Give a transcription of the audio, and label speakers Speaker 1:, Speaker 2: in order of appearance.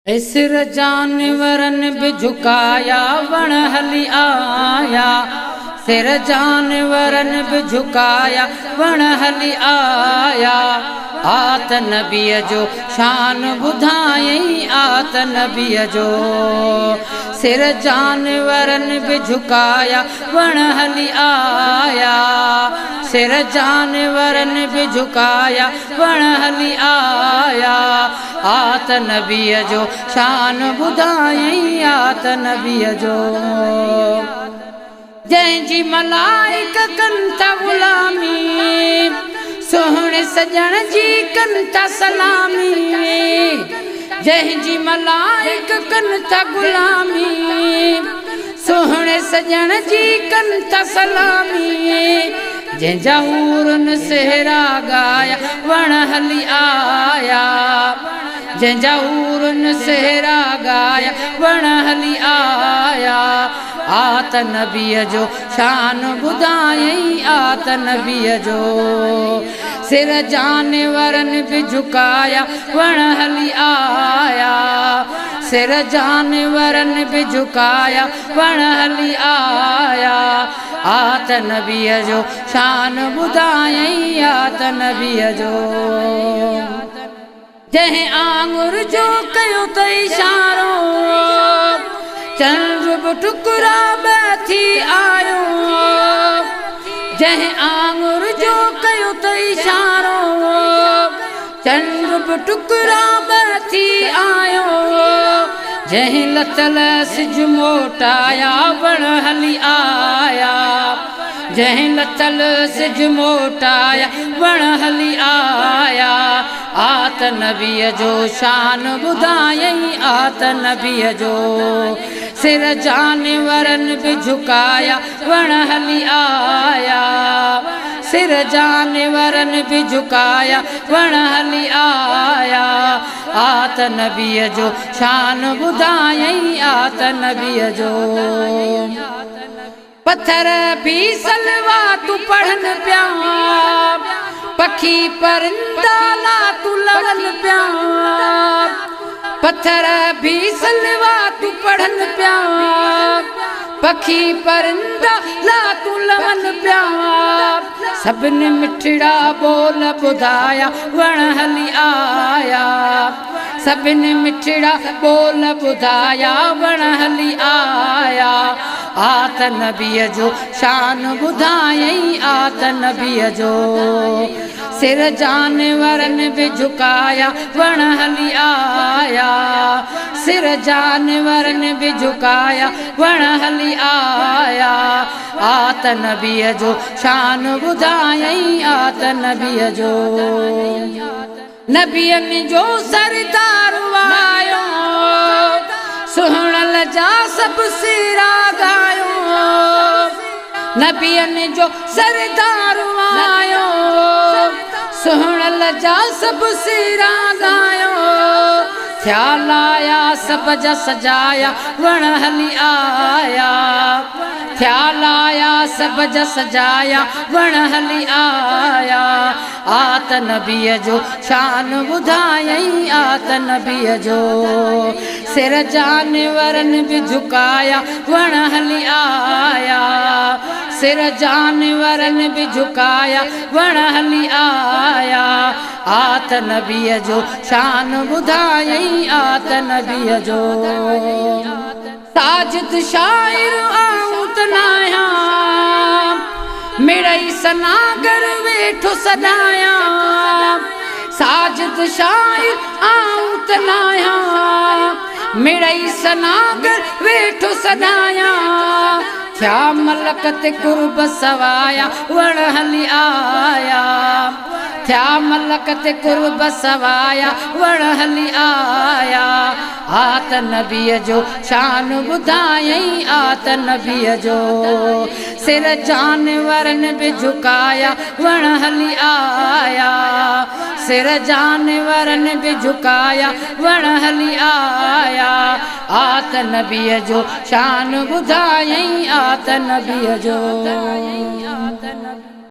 Speaker 1: सिर जानवरन भी झुकाया वण हली आया। सिर जानवरन भी झुकाया वण हली आया। आत नबीअ जो शान ॿुधायई आत नबीअ जो। सिर जानवरन भी झुकाया वण हली आया। सिर जानवरन भी झुकाया वण हली आया। आत नबीअ जो शान ॿुधायई आत नबीअ जो। जंहिंजी मलाइक कनि था ग़ुलामी सुहिणे सजण जी कनि था सलामी। जंहिंजी मलाइक कनि था ग़ुलामी सुहिणे सजण जी कनि था सलामी। जंहिंजा हूरन सेहरा गाया वण हली आया। जंहिंजा हूरन सेहरा गाया वण हली आया। आत नबीअ जो शान ॿुधायई आत नबीअ जो। सिर जानवरन भी झुकाया वण हली आया। सिर जानवरन भी झुकाया वण हली आया। आत नबीअ जो शान ॿुधायई आत नबीअ जो। जंहिं आंगुर जो कयो त इशारो चंद्र बि टुकड़ा में थी आयो। जंहिं आंगुर जो कयो त इशारो चंद्र बि टुकड़ा में थी आयो। जंहिं लथल सिज मोटाया वण हली आया। जंहिं लथल सिज मोटाया वण हली आया। आत नबीअ जो शान ॿुधायई आत नबीअ जो। सिर जानवरन भी झुकाया वण हली आया। सिर जानवरन भी झुकाया वण हली आया। आत नबीअ जो शान ॿुधायई आत नबीअ जो। पत्थर भी सलवा तू पढ़न पिया पखी परिंदा ला तू लवन पिया। पत्थर भी सलवा तू पढ़न पिया पखी परिंदा ला तू लवन पिया। सभिनी मिठड़ा बोल ॿुधाया वण हली आया। सभिनी मिठड़ा बोल ॿुधाया वण हली आया। आत नबीअ जो शान ॿुधायई आत नबीअ जो। सिर जानवरन भी झुकाया वण हली आया। सिर जानवरन भी झुकाया वण हली आया। आत नबीअ जो शान ॿुधायई आत नबीअ जो। नबियनि जो सरदार आयो सुहिणल जा सभु सिरा गायो। नबियनि जो सरदार आयो सुहिणल जा सभु सिरा गायो। थिया लाया सभ जा सजाया वण हली आया। थिया लाया सभ जा सजाया वण हली आया। आत नबीअ जो शान ॿुधायई आत नबीअ जो। सिर जानवरन भी झुकाया वण हली आया। सिर जानवरन भी झुकाया वण हली आया। आत नबीअ जो शान ॿुधायई आत नबीअ जो। साजिद शाइर आऊं त नाया मिड़ई सनागर वेठो सदाया। साजिद शाइर आऊं त नाया मिड़ई सनागर वेठो सदाया। थिया मलक ते कुर्ब सवाया वण हली आया। थिया मलक ते कुर्ब सवाया वण हली आया। आत नबीअ जो शान ॿुधायई आत नबीअ जो। सिर जानवरन भी झुकाया वण हली आया। सिर जानवरन भी झुकाया वण हली आया। आत नबीअ जो शान ॿुधायई आत नबीअ जो।